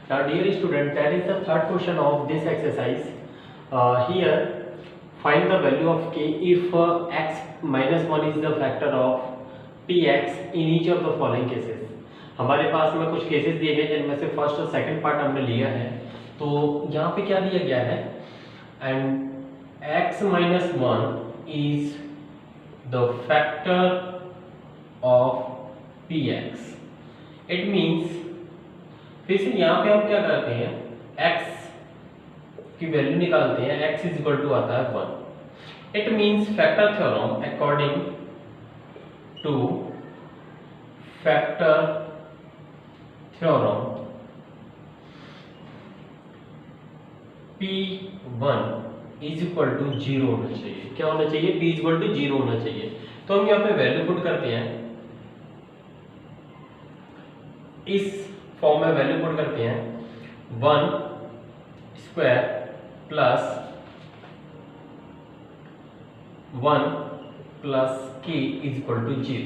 Now, dear student, that is the third question of this exercise. Here, find the value of k if x minus 1 is the factor of px in each of the following cases. हमारे पास में कुछ cases दिए गए जिनमें से first और second part हमने लिया है. तो यहाँ पे क्या दिया गया है, and x minus 1 is the factor of px. It means, फिर से यहाँ पे हम क्या करते हैं, x की वैल्यू निकालते हैं, x इज इक्वल टू आता है 1. It means factor theorem according to factor theorem p1 is equal to 0 होना चाहिए. क्या होना चाहिए? p इज इक्वल टू 0 होना चाहिए. तो हम यहाँ पे वैल्यू पुट करते हैं, इस फॉर्म में वैल्यू पुट करते हैं 1 square plus 1 plus k is equal to 0.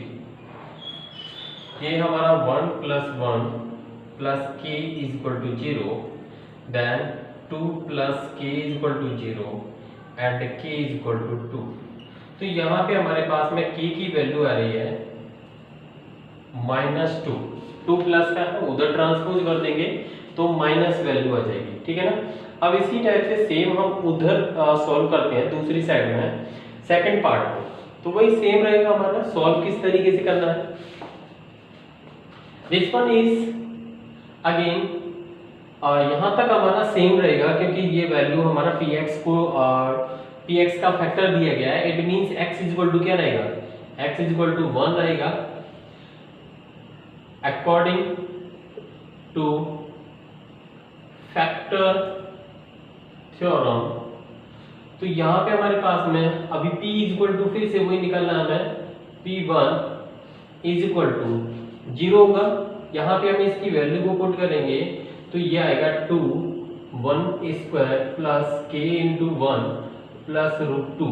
ये हमारा 1 plus 1 plus k is equal to 0, then 2 plus k is equal to 0 and k is equal to 2. तो यहाँ पे हमारे पास में k की वैल्यू आ रही है -2. 2 प्लस का है, उधर ट्रांसपोज कर देंगे तो माइनस वैल्यू आ जाएगी. ठीक है ना. अब इसी टाइप से सेम हम उधर सॉल्व करते हैं दूसरी साइड में सेकंड पार्ट को. तो वही सेम रहेगा हमारा. सॉल्व किस तरीके से करना है, दिस वन इज अगेन यहाँ तक हमारा सेम रहेगा क्योंकि ये वैल्यू हमारा px को px का फैक्टर दिया गया है. It means x is equal to क्या रहेगा, x इज इक्वल टू 1 रहेगा अकॉर्डिंग टू फैक्टर थ्योरम. तो यहाँ पे हमारे पास में अभी p इज इक्वल टू, फिर से वही निकालना है हमें, p1 इज इक्वल टू 0 होगा. यहाँ पे हम इसकी वैल्यू को पुट करेंगे तो ये आएगा 2 1 square plus k into 1 plus root 2.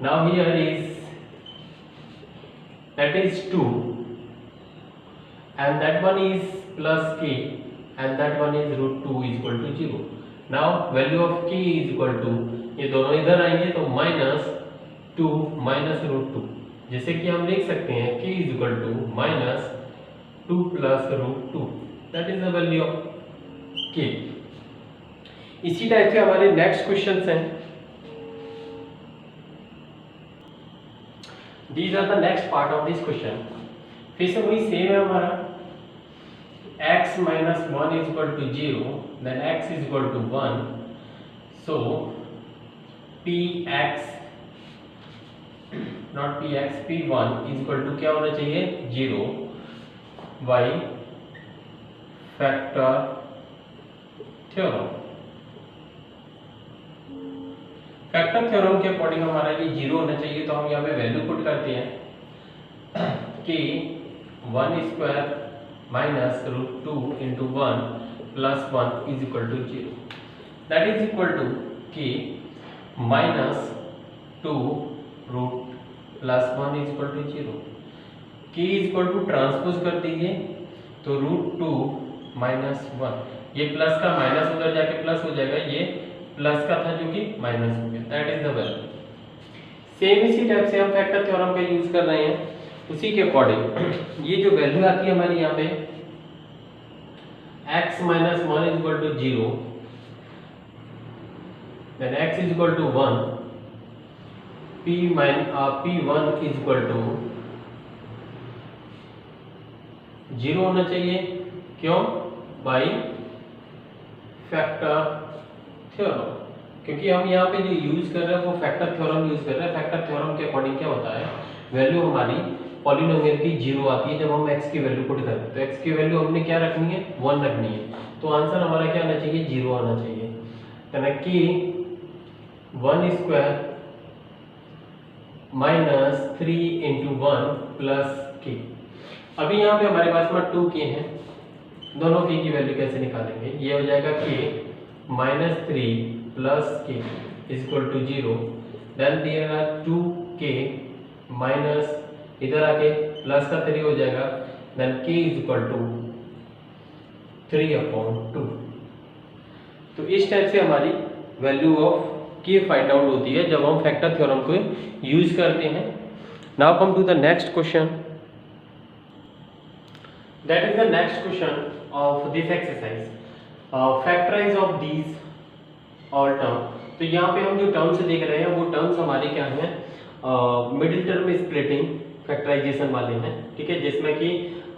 Now here is that is 2 and that one is plus k and that one is root 2 is equal to 0. Now value of k is equal to, ये दोनों इधर आएंगे तो -2 minus root 2, जैसे कि हम लिख सकते हैं k is equal to -2 plus root 2. That is the value of k. इसी टाइप से हमारे नेक्स्ट क्वेश्चंस हैं. These are the next part of this question. फिर से वही सेम है हमारा, x minus 1 is equal to 0, then x is equal to 1. So px not px, p1 is equal to क्या होना चाहिए, 0 by factor theorem. Factor theorem के according हमारा ये 0 होना चाहिए. तो हम यहाँ पे वैल्यू पुट करते हैं कि 1 square minus root 2 into 1 plus 1 is equal to 0. That is equal to कि minus 2 root plus 1 is equal to 0. K is equal to transpose कर दीजिए तो रूट 2 माइनस 1, ये प्लस का माइनस उधर जाके प्लस हो जाएगा, ये प्लस का था जो कि माइनस हो गया. That is the value. Same इसी टाइप से हम फैक्टर थ्योरम का यूज कर रहे हैं. उसी के अकॉर्डिंग ये जो वैल्यू आती है हमारी यहाँ पे x minus 1 is equal to 0, then x is equal to 1, p1 is equal to 0 होना चाहिए. क्यों? By factor theorem. क्योंकि हम यहाँ पे जो यूज कर रहे हैं वो फैक्टर थ्योरम यूज कर रहे हैं. फैक्टर थ्योरम के अकॉर्डिंग क्या होता है, वैल्यू हमारी पॉलिनोमियल की 0 आती है जब हम x की वैल्यू पुट करते हैं. तो x की वैल्यू हमने क्या रखनी है, 1 रखनी है. तो आंसर हमारा क्या आना चाहिए, 0 आना चाहिए. यानी कि 1 square minus 3 into 1 plus k. अभी यहाँ पे हमारे पास में 2k है. दोनों k की वैल्यू कैसे निकालेंगे, ये हो जाएगा k minus 3 plus k is equal to 0. Then there are 2k minus, इधर आके प्लस का 3 हो जाएगा, then k is equal to 3/2. तो इस टाइप से हमारी value of k find out होती है जब हम फैक्टर थ्योरम को यूज करते हैं। Now come to the next question, that is the next question of this exercise, factorise of these all term. तो यहाँ पे हम जो टर्म्स देख रहे हैं वो टर्म्स हमारे क्या हैं, मिडिल टर्म स्प्लिटिंग फैक्टराइजेशन वाले हैं, ठीक है, जिसमें कि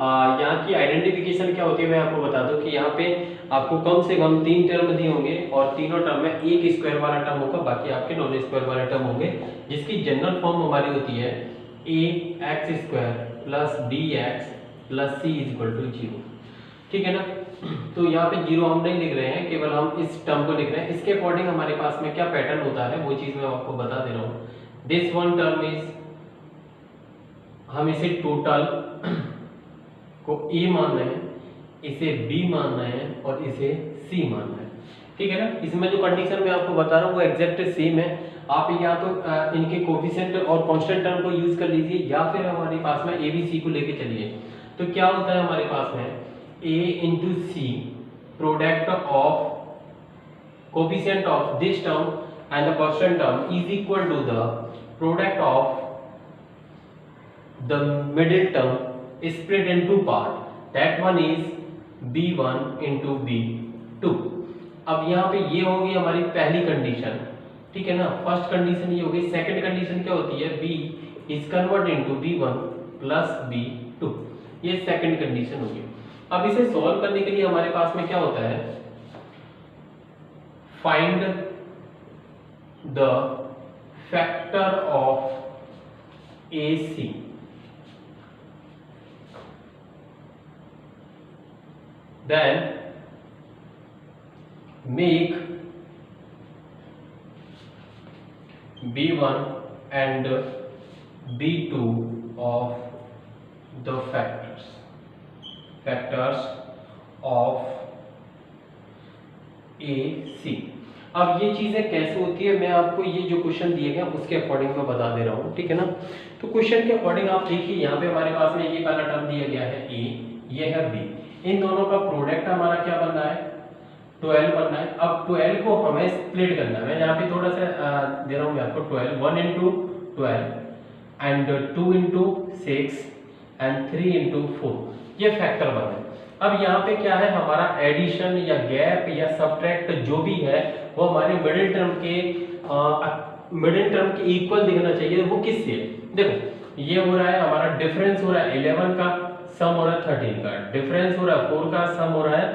यहाँ की आइडेंटिफिकेशन क्या होती है मैं आपको बता दूं कि यहाँ पे आपको कम से कम 3 टर्म दिए होंगे और तीनों टर्म में एक स्क्वायर वाला टर्म होगा, बाकी आपके नॉन स्क्वायर वाले टर्म होंगे, जिसकी जनरल फॉर्म हमारी होती है ax² plus bx plus c equal to 0, ठीक है ना। तो यहाँ पे 0 हम नहीं लिख रहे हैं, केवल हम इस टर्म को लिख रहे हैं। इसके अकॉर्डिंग हमारे पास में क्या पैटर्न होता है वो चीज मैं आपको बता दे रहा हूँ। दिस वन टर्म इज, हम इसे टोटल को a मान रहे हैं, इसे b मान रहे हैं और इसे c मान रहे हैं, ठीक है ना। इसमें जो कंडीशन मैं आपको बता रहा हूँ वो एग्जैक्ट सेम है। आप या तो इनके कोफिशिएंट और कांस्टेंट टर्म को यूज कर लीजिए या फिर हमारे पास में a b c को लेके चलिए। तो क्या होता है हमारे पास में a into c product of coefficient of this term and the constant term is equal to the product of the middle term split into part, that one is b1 into b2। अब यहाँ पे ये होगी हमारी पहली condition, ठीक है ना, फर्स्ट कंडीशन ये होगी। सेकंड कंडीशन क्या होती है, b is convert into b1 plus b2, ये सेकंड कंडीशन होगी। अब इसे सॉल्व करने के लिए हमारे पास में क्या होता है, find the factor of ac, then make b1 and b2 of the factors of ac। अब ये चीजें कैसे होती है मैं आपको ये जो क्वेश्चन दिए गए उसके अकॉर्डिंग मैं बता दे रहा हूँ, ठीक है ना। तो क्वेश्चन के अकॉर्डिंग आप देखिए यहाँ पे हमारे पास में ये वाला टर्म दिया गया है a, ये है b, इन दोनों का प्रोडक्ट हमारा क्या बन रहा है, 12 बन रहा है। अब 12 को हमें स्प्लिट करना है, मैं यहाँ पे थोड़ा सा दे रहा हूँ मैं आपको 12, 1 into 12 and 2 into 6 and 3 into 4, ये फैक्टर बन है। अब यहाँ पे क्या है, हमारा एडिशन या गैप या सब्ट्रैक्ट जो भी है वो हमारे मिडिल टर्म के इक्वल दिखना चाहिए। वो किससे, देखो ये हो रहा है हमारा डिफरेंस हो रहा है 11 का, सम हो रहा है 13 का, डिफरेंस हो रहा है 4 का, सम हो रहा है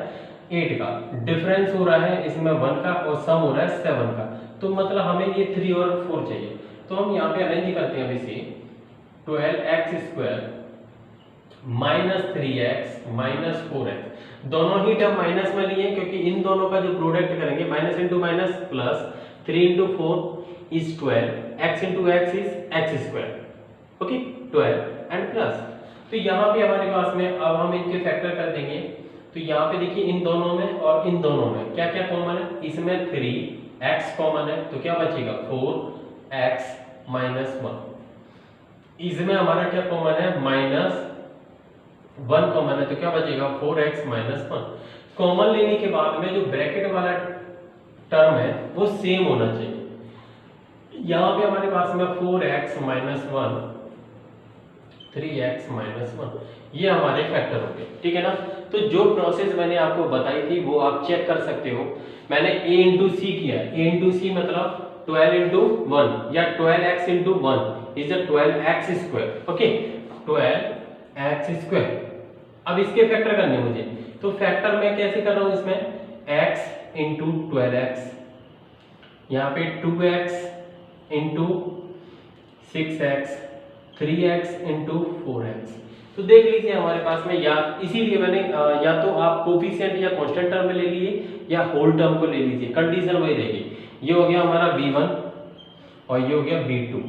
8 का, डिफरेंस हो रहा है इसमें 1 का और सम हो रहा है 7 का। तो मतलब हमें ये 3 और 4 चाहिए। तो हम यहाँ पे अरेंज करते हैं इसे 12x² minus 3x minus 4x, दोनों ही टर्म माइनस में लिए क्योंकि इन दोनों का जो प्रोडक्ट करेंगे minus into minus plus, 3 into 4 is 12, x into x is x², okay 12 and plus. तो यहाँ पे हमारे पास में अब हम इनके फैक्टर कर देंगे। तो यहाँ पे देखिए इन दोनों में और इन दोनों में क्या क्या कॉमन है, इसमें 3x कॉमन है तो क्या बचेगा 4x माइनस 1, इसमें हमारा क्या कॉमन है -1 कॉमन है तो क्या बचेगा 4x माइनस 1। कॉमन लेने के बाद में जो ब्रैकेट वाला टर्म है वो सेम होना चाहिए। यहाँ पे हमारे पास में 4x माइनस 1, 3x माइनस 1, ये हमारे फैक्टर हो गए, ठीक है ना। तो जो प्रोसेस मैंने आपको बताई थी वो आप चेक कर सकते हो। मैंने a इंटू सी किया है, a इंटू सी मतलब 12 इंटू 1 या 12x into 1 is 12x², okay 12x²। अब इसके फैक्टर करने मुझे, तो फैक्टर मैं कैसे कर रहा हूँ इसमें x इंटू 12x, यहाँ पे 2x into 6x, 3x into 4x। तो देख लीजिए हमारे पास में या इसीलिए मैंने या तो आप कोफिशिएंट या कांस्टेंट टर्म में ले लिए या होल टर्म को ले लीजिए, कंडीशन वही रहेगी। ये हो गया हमारा b1 और ये हो गया b2,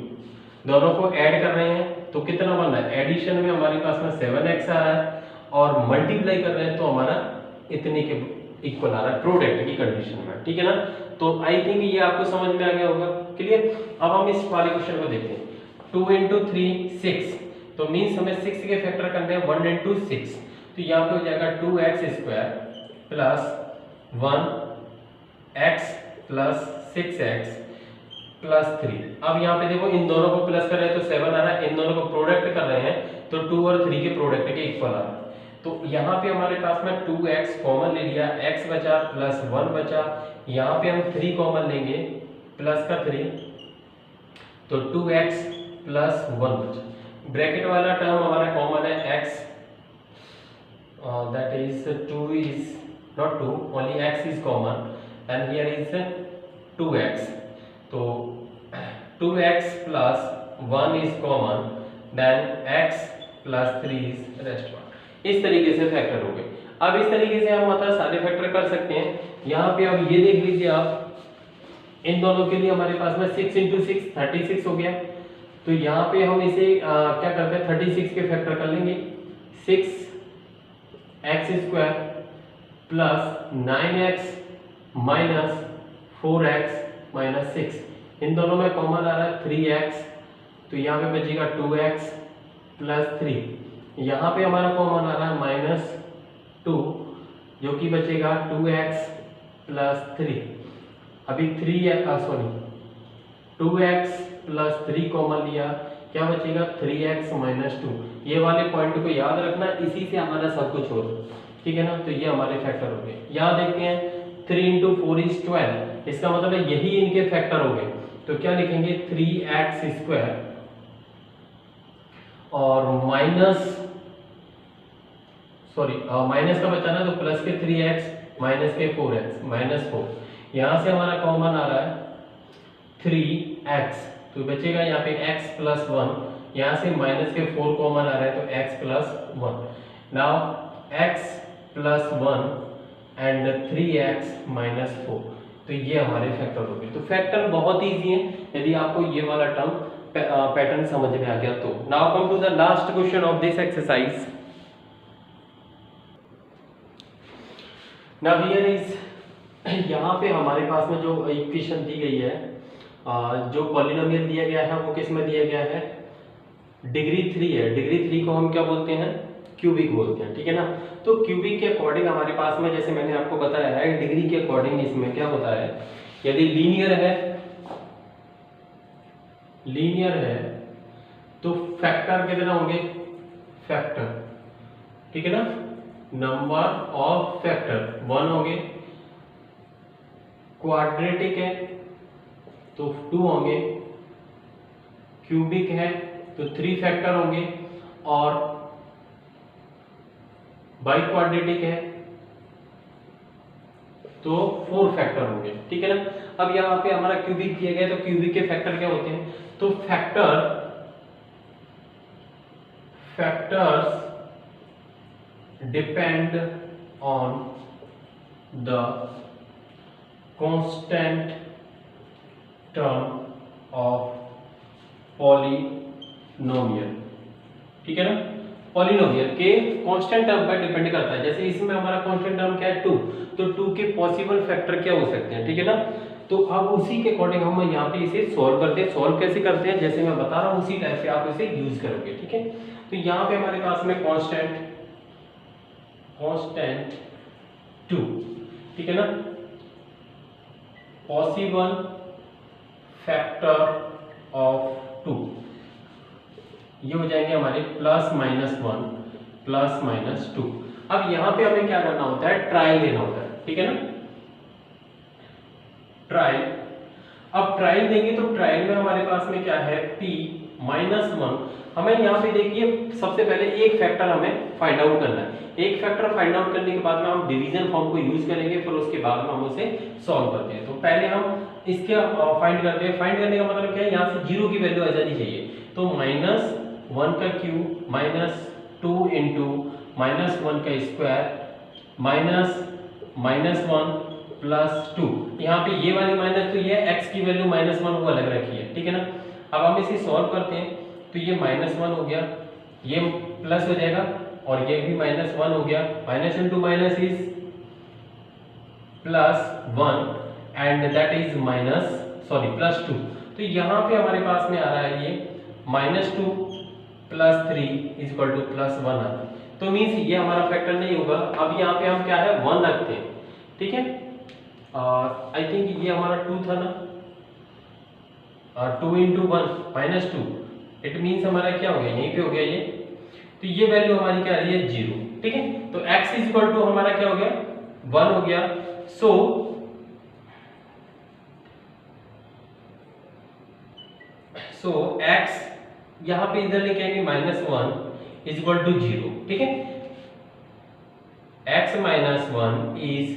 दोनों को ऐड कर रहे हैं तो कितना बन रहा है, एडिशन में हमारे पास में 7x आ रहा है और मल्टीप्लाई कर रहे हैं तो हमारा इतने के इक्वल आ रहा है प्रोडक्ट की कंडीशन में, ठीक है ना। तो आई थिंक ये आपको समझ में आ गया होगा, क्लियर। अब हम इस वाले क्वेश्चन को देखते हैं। 2 into 3 6, तो मीन्स हमें 6 के फैक्टर करने हैं 1 into 6, तो यहाँ पे हो जाएगा 2x² plus 1 x plus 6x plus 3। अब यहाँ पे देखो इन दोनों को प्लस कर रहे हैं तो 7 आ रहा है, इन दोनों को प्रोडक्ट कर रहे हैं तो 2 और 3 के प्रोडक्ट के इक्वल आ रहा है। तो यहाँ पे हमारे पास में 2x कॉमन ले लिया, x बचा प्लस 1 बचा, यहाँ पे हम 3 कॉमन लेंगे प्लस का 3, तो 2x प्लस 1 बचा। ब्रैकेट वाला टर्म हमारा कॉमन है x, that is 2 is not 2, only x is common and here is 2x, तो 2x plus 1 is common, then x plus 3 is rest 1। इस तरीके से फैक्टर हो गए। अब इस तरीके से हम मतलब सारे फैक्टर कर सकते हैं। यहाँ पे अब ये देख लीजिए आप, इन दोनों के लिए हमारे पास में 6 × 6 36 हो गया। तो यहाँ पे हम इसे क्या करते हैं, 36 के फैक्टर कर लेंगे, 6x² plus 9x minus 4x minus 6, इन दोनों में कॉमन आ रहा है 3x, तो यहाँ पे बचेगा 2x प्लस 3, यहाँ पे हमारा कॉमन आ रहा है -2, जो कि बचेगा 2x प्लस 3। अभी 2x प्लस 3 कॉमन लिया, क्या बचेगा 3x माइनस 2। ये वाले पॉइंट को याद रखना, इसी से हमारा सब कुछ हो, ठीक है ना। तो ये हमारे फैक्टर हो गए। यहाँ देखते हैं 3 × 4 is 12, इसका मतलब है यही इनके फैक्टर हो गए। तो क्या लिखेंगे 3x² और माइनस का बचाना तो प्लस के 3x माइनस के 4x माइनस 4, यहाँ से हमारा कॉमन आ रहा है 3x, तो बचेगा यहाँ पे x प्लस 1, यहाँ से माइनस के 4 कॉमन आ रहा है तो x plus 1। Now x plus 1 and 3x minus 4, तो ये हमारे फैक्टर हो गए। तो फैक्टर बहुत ईजी है यदि आपको ये वाला टर्म पैटर्न समझ में आ गया तो। Now come to the last question of this exercise. Now here is, यहाँ पे हमारे पास में जो इक्वेशन दी गई है, जो पॉलिनोमियल दिया गया है वो किस में दिया गया है, डिग्री 3 है। डिग्री 3 को हम क्या बोलते हैं, क्यूबिक बोलते हैं, ठीक है ना। तो क्यूबिक के अकॉर्डिंग हमारे पास में, जैसे मैंने आपको बताया है, डिग्री के अकॉर्डिंग इसमें क्या होता है, यदि लीनियर है तो फैक्टर कितना होंगे, फैक्टर, ठीक है ना, नंबर ऑफ फैक्टर 1 होंगे। क्वाड्रेटिक है तो 2 होंगे, क्यूबिक है तो 3 फैक्टर होंगे, और बाइक्वाड्रेटिक है तो 4 फैक्टर होंगे, ठीक है ना। अब यहाँ पे हमारा क्यूबिक दिया गया है, तो क्यूबिक के फैक्टर क्या होते हैं, तो factors depend on the constant term of polynomial, ठीक है ना। पॉलिनोमियल के कांस्टेंट टर्म पर डिपेंड करता है। जैसे इसमें हमारा कांस्टेंट टर्म क्या है 2, तो 2 के पॉसिबल फैक्टर क्या हो सकते हैं, ठीक है ना। तो अब उसी के अकॉर्डिंग हम यहाँ पे इसे सॉल्व करते हैं। सॉल्व कैसे करते हैं, जैसे मैं बता रहा हूँ उसी टाइप से आप इसे यूज करोगे, ठीक है। तो यहाँ पे हमारे पास में कांस्टेंट 2, ठीक है ना, पॉसिबल फैक्टर ऑफ 2, ये हो जाएंगे हमारे +-1 +-2। अब यहाँ पे हमें क्या करना होता है, ट्रायल लेना होता है, ठीक है ना, ट्रायल। अब ट्रायल देंगे तो ट्रायल में हमारे पास में क्या है, p-1। हमें यहाँ पे देखिए सबसे पहले एक फैक्टर हमें फाइंड आउट करना है। एक फैक्टर फाइंड आउट करने के बाद में हम डिवीजन फॉर्म को यूज करेंगे, फिर उसके बाद में हम उसे सॉल्व करते हैं। तो पहले हम इसके फाइंड करते हैं। फाइंड करने का मतलब क्या है, यहाँ से 0 की वैल्यू आ जानी चाहिए। तो -1 का क्यूब -2 × -1 का स्क्वायर -1 +2। यहाँ पे ये वाली माइनस, तो ये x की वैल्यू -1 को अलग रखी है, ठीक है ना। अब हम इसे सॉल्व करते हैं, तो ये -1 हो गया, ये प्लस हो जाएगा, और ये भी -1 हो गया। -1 × minus is +1 and that is +2। तो यहाँ पे हमारे पास में आ रहा है ये -2 + 3 = +1 आता है। तो मीन्स ये हमारा फैक्टर नहीं होगा। अब यहाँ पे हम क्या है 1 रखते हैं, ठीक है। आई थिंक ये हमारा 2 था ना, 2 इंटू 1 -2, इट मीन्स हमारा क्या हो गया, यहीं पे हो गया ये, तो ये वैल्यू हमारी क्या आ रही है 0, ठीक है। तो x इज इक्वल टू हमारा क्या हो गया 1 हो गया। सो x यहां पे इधर लेके आएंगे -1 इज इक्वल टू 0, ठीक है। x -1 is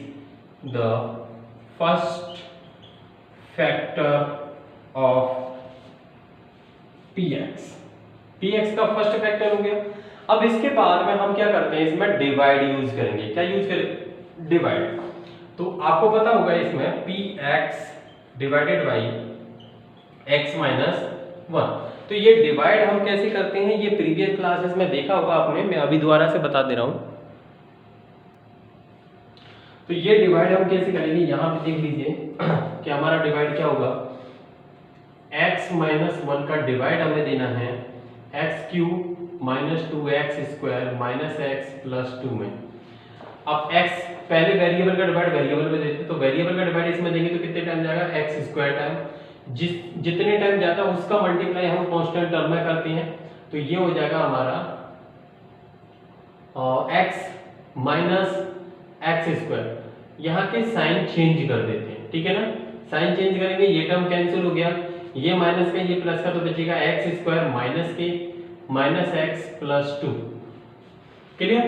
the first factor of px का फर्स्ट फैक्टर हो गया। अब इसके बाद में हम क्या करते हैं, इसमें डिवाइड यूज करेंगे। क्या यूज करें, डिवाइड। तो आपको पता होगा इसमें px डिवाइडेड बाई x - 1। तो ये डिवाइड हम कैसे करते हैं, ये प्रीवियस क्लासेस में देखा होगा आपने, मैं अभी दोबारा से बता दे रहा हूं। तो ये डिवाइड हम कैसे करेंगे, यहां पे देख लीजिए कि हमारा डिवाइड क्या होगा, x - 1 का डिवाइड हमें देना है x³ -2x² -x + 2 में। अब x पहले वेरिएबल का डिवाइड वेरिएबल में देते, तो वेरिएबल का डिवाइड इसमें देंगे तो कितने टाइम जाएगा, x² टाइम, जितने टाइम जाता है उसका मल्टीप्लाई हम कांस्टेंट टर्म में करते हैं, तो ये हो जाएगा हमारा x - x²। यहाँ के साइन चेंज कर देते हैं, ठीक है ना, साइन चेंज करेंगे, ये टर्म कैंसिल हो गया, ये माइनस का ये प्लस का, तो बचेगा x² माइनस के -x + 2, क्लियर।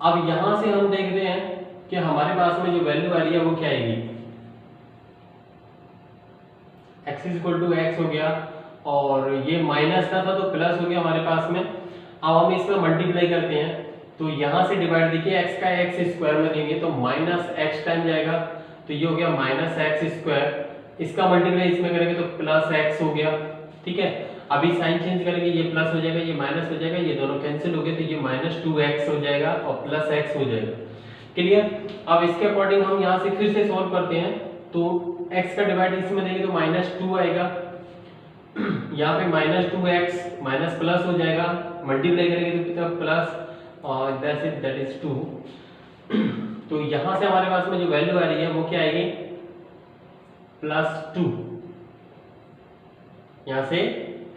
अब यहां से हम देखते हैं कि हमारे पास में जो वैल्यू आ रही है वो क्या आएगी, x = x हो गया, और ये माइनस का था तो प्लस हो गया हमारे पास में। अब हम इसमें मल्टीप्लाई करते हैं, तो यहां से डिवाइड देखिए, x का x² में देंगे तो -x टाइम जाएगा, तो ये हो गया -x², इसका मल्टीप्लाई इसमें करेंगे तो +x हो गया, ठीक है। अभी साइन चेंज करेंगे, ये प्लस हो जाएगा, ये माइनस हो जाएगा, ये दोनों कैंसिल हो गए, तो ये -2x हो जाएगा और +x हो जाएगा, क्लियर। अब इसके अकॉर्डिंग हम यहाँ से फिर से सॉल्व करते हैं, तो x का डिवाइड इसमें देंगे तो -2 आएगा, यहाँ पे -2x माइनस प्लस हो जाएगा, मल्टीप्लाई करेंगे तो कितना प्लस, और दैट इज 2। तो यहाँ से हमारे पास में जो वैल्यू आ रही है वो क्या आएगी, +2, यहाँ से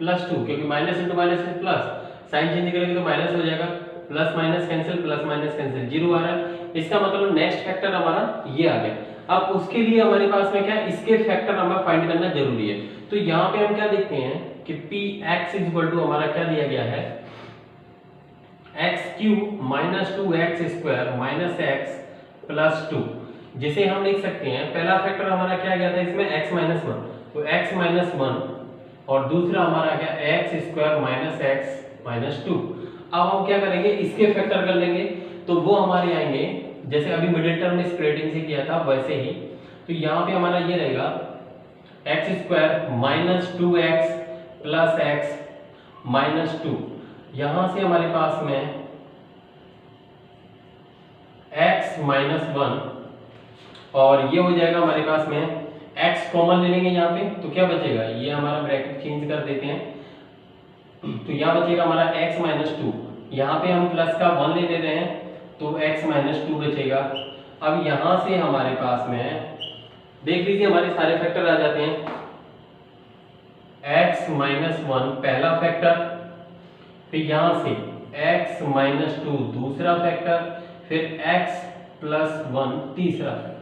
+2, क्योंकि माइनस इंटू माइनस है प्लस, साइन चेंज करेंगे तो माइनस हो जाएगा, plus minus cancel, plus minus cancel, 0 आ रहा है। इसका मतलब नेक्स्ट फैक्टर हमारा ये आ गया। अब उसके लिए हमारे पास में क्या है, इसके फैक्टर हमें फाइंड करना जरूरी है। तो यहाँ पे हम क्या देखते हैं कि px = हमारा क्या दिया गया है, x³ -2x² -x + 2, जिसे हम लिख सकते हैं, पहला फैक्टर हमारा क्या आ गया था इसमें, x - 1, तो x - 1, और दूसरा हमारा आ गया x² -x - 2। अब हम क्या करेंगे, इसके फैक्टर कर लेंगे, तो वो हमारे आएंगे जैसे अभी मिडिल टर्म में स्प्लिटिंग से किया था वैसे ही। तो यहाँ पे हमारा ये रहेगा x² -2x + x - 2, यहाँ से हमारे पास में x - 1, और ये हो जाएगा हमारे पास में x कॉमन ले लेंगे यहाँ पे, तो क्या बचेगा, ये हमारा ब्रैकेट चेंज कर देते हैं, तो यहाँ बचेगा हमारा x - 2, यहाँ पे हम प्लस का 1 ले ले रहे हैं, तो x - 2 बचेगा। अब यहाँ से हमारे पास में देख लीजिए हमारे सारे फैक्टर आ जाते हैं, x - 1 पहला फैक्टर, फिर यहाँ से x - 2 दूसरा फैक्टर, फिर x + 1 तीसरा फैक्टर।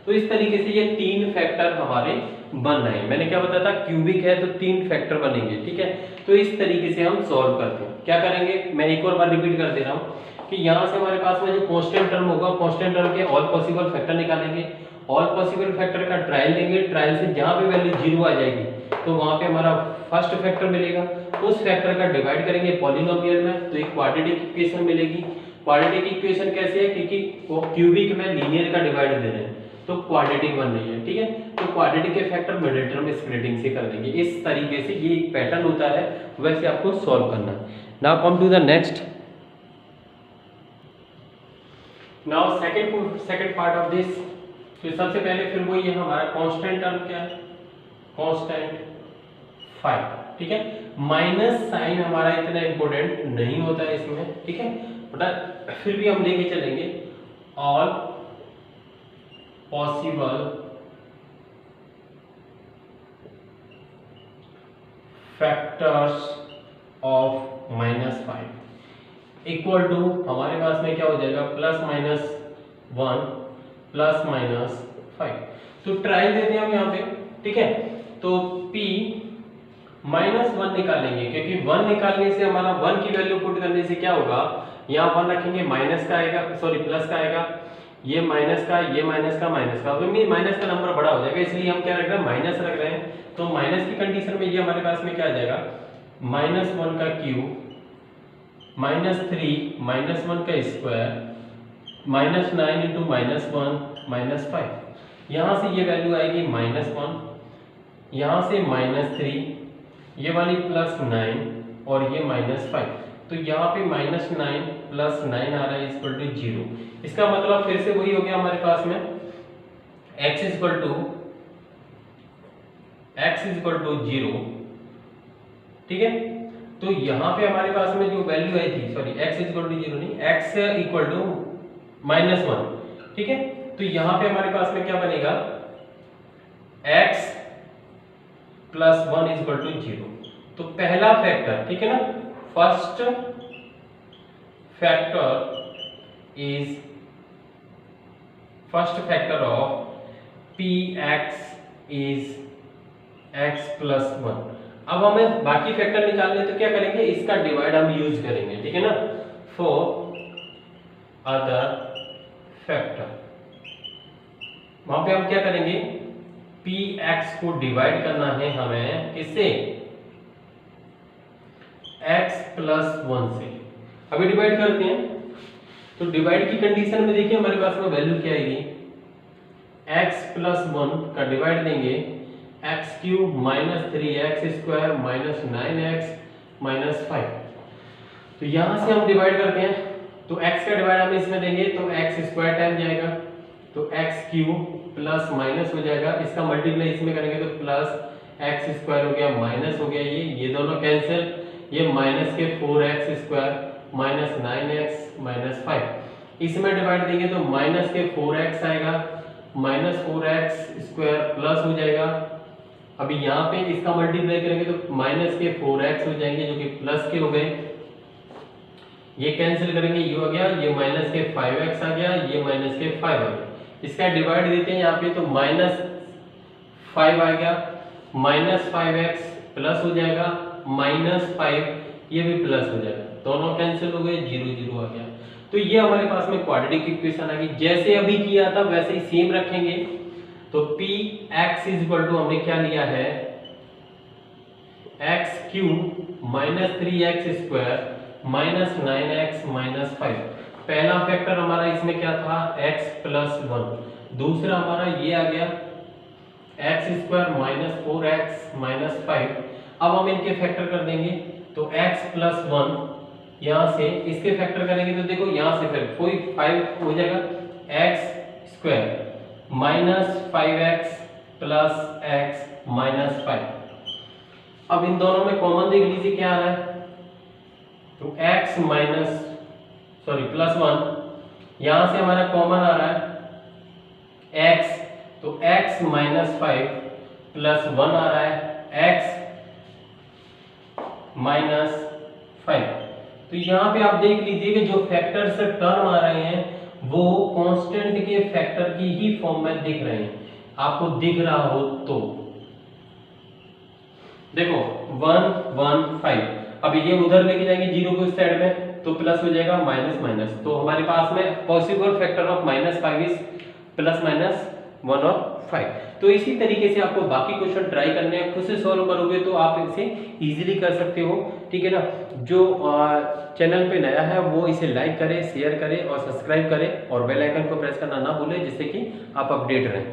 तो इस तरीके से ये 3 फैक्टर हमारे बन रहे हैं। मैंने क्या बताया था, क्यूबिक है तो 3 फैक्टर बनेंगे, ठीक है। तो इस तरीके से हम सॉल्व करते हैं। क्या करेंगे, मैं एक और बार रिपीट कर दे रहा हूँ कि यहाँ से हमारे पास में जो कांस्टेंट टर्म होगा, कांस्टेंट टर्म के ऑल पॉसिबल फैक्टर निकालेंगे, ऑल पॉसिबल फैक्टर का ट्रायल लेंगे, ट्रायल से जहाँ पे वैल्यू 0 आ जाएगी तो वहाँ पे हमारा फर्स्ट फैक्टर मिलेगा, उस फैक्टर का डिवाइड करेंगे पॉलिनोमियल में, तो एक क्वाड्रेटिक इक्वेशन मिलेगी। क्वाड्रेटिक इक्वेशन कैसे है, क्योंकि वो क्यूबिक में लीनियर का डिवाइड दे रहे हैं तो क्वाड्रेटिक बन रही है, ठीक है। तो क्वाड्रेटिक के फैक्टर मिडिल टर्म स्प्लिटिंग से कर देंगे। इस तरीके से ये एक पैटर्न होता है, वैसे आपको सॉल्व करना है। Now come to the next, now second part of this. तो सबसे पहले फिर वही है हमारा कांस्टेंट टर्म, क्या है, कांस्टेंट 5, ठीक है। माइनस साइन हमारा इतना इंपॉर्टेंट नहीं होता है इसमें, ठीक है, बट फिर भी हम लेके चलेंगे all possible factors of -5 equal to हमारे पास में क्या हो जाएगा +-1 +-5। तो ट्रायल देते हैं हम यहाँ पे, ठीक है। तो p -1 निकालेंगे, क्योंकि 1 निकालने से हमारा 1 की वैल्यू पुट करने से क्या होगा, यहाँ 1 रखेंगे माइनस का आएगा, सॉरी प्लस का आएगा, ये माइनस का, ये माइनस का, माइनस का, तो माइनस का नंबर बड़ा हो जाएगा, इसलिए हम क्या रख रहे हैं माइनस रख रहे हैं। तो माइनस की कंडीशन में ये हमारे पास में क्या आ जाएगा -1 का क्यूब -3 -1 का स्क्वायर -9 इंटू -1 -5। यहाँ से ये वैल्यू आएगी -1, यहाँ से -3, ये वाली +9 और ये -5। तो यहाँ पे -9 + 9 आ रहा है इक्वल टू 0। इसका मतलब फिर से वही हो गया हमारे पास में x इक्वल टू 0, ठीक है। तो यहाँ पे हमारे पास में जो वैल्यू आई थी, सॉरी x इक्वल टू 0 नहीं, x इक्वल टू -1, ठीक है। तो यहाँ पे हमारे पास में क्या बनेगा x + 1 इक्वल टू 0। तो पहला फैक्टर, ठीक है ना, first factor of px is x + 1। अब हमें बाकी फैक्टर निकालने तो क्या करेंगे, इसका डिवाइड हम यूज करेंगे, ठीक है ना। फॉर अदर फैक्टर वहां पे हम क्या करेंगे, px को डिवाइड करना है हमें किससे, x + 1 से। अभी डिवाइड करते हैं, तो डिवाइड की कंडीशन में देखिए हमारे पास में वैल्यू क्या आएगी, x + 1 का डिवाइड देंगे x³ -3x² -9x -5। तो यहां से हम डिवाइड करते हैं, तो x का डिवाइड हम इसमें देंगे तो x² टाइम जाएगा, तो x³ प्लस माइनस हो जाएगा, इसका मल्टीप्लाई इसमें करेंगे तो +x² हो गया, माइनस हो गया, ये दोनों कैंसिल, ये माइनस के 4x² -9x -5। इसमें डिवाइड देंगे तो माइनस के 4x आएगा, -4x² प्लस हो जाएगा। अभी यहाँ पे इसका मल्टीप्लाई करेंगे तो माइनस के 4x हो जाएंगे जो कि प्लस के हो गए, ये कैंसिल करेंगे, ये हो गया, ये माइनस के 5x आ गया, ये माइनस के 5 आ गया। इसका डिवाइड देते हैं यहाँ पे तो -5 आ गया, -5x प्लस हो जाएगा, -5 ये भी प्लस हो जाएगा, दोनों कैंसिल हो गए, 0 0 आ गया। तो ये हमारे पास में क्वाड्रेटिक इक्वेशन आ गई। जैसे अभी किया था वैसे ही सेम रखेंगे। तो px इक्वल टू हमने क्या लिया है, x³ -3x² -9x -5। पहला फैक्टर हमारा इसमें क्या था, x + 1। दूसरा हमारा ये आ गया x² -4x -5। अब हम इनके फैक्टर कर देंगे तो x + 1 यहाँ से इसके फैक्टर करेंगे तो देखो यहाँ से फिर कोई 5 हो जाएगा, x² -5x + x -5। अब इन दोनों में कॉमन देख लीजिए क्या आ रहा है, तो x +1 यहां से हमारा कॉमन आ रहा है x, तो x -5 + 1 आ रहा है x -5। तो यहाँ पे आप देख लीजिए कि जो फैक्टर से टर्म आ रहे हैं वो कांस्टेंट के फैक्टर की ही फॉर्म में दिख रहे हैं। आपको दिख रहा हो तो देखो 1 1 5, अभी ये उधर लेके जाएंगे 0 को इस साइड में तो प्लस हो जाएगा माइनस, तो हमारे पास में पॉसिबल फैक्टर ऑफ -5 इज +-1 और 5। तो इसी तरीके से आपको बाकी क्वेश्चन ट्राई करने हैं, खुद से सॉल्व करोगे तो आप इसे इजीली कर सकते हो, ठीक है ना। जो चैनल पे नया है वो इसे लाइक करे, शेयर करे और सब्सक्राइब करे और बेल आइकन को प्रेस करना ना भूले, जिससे कि आप अपडेट रहें।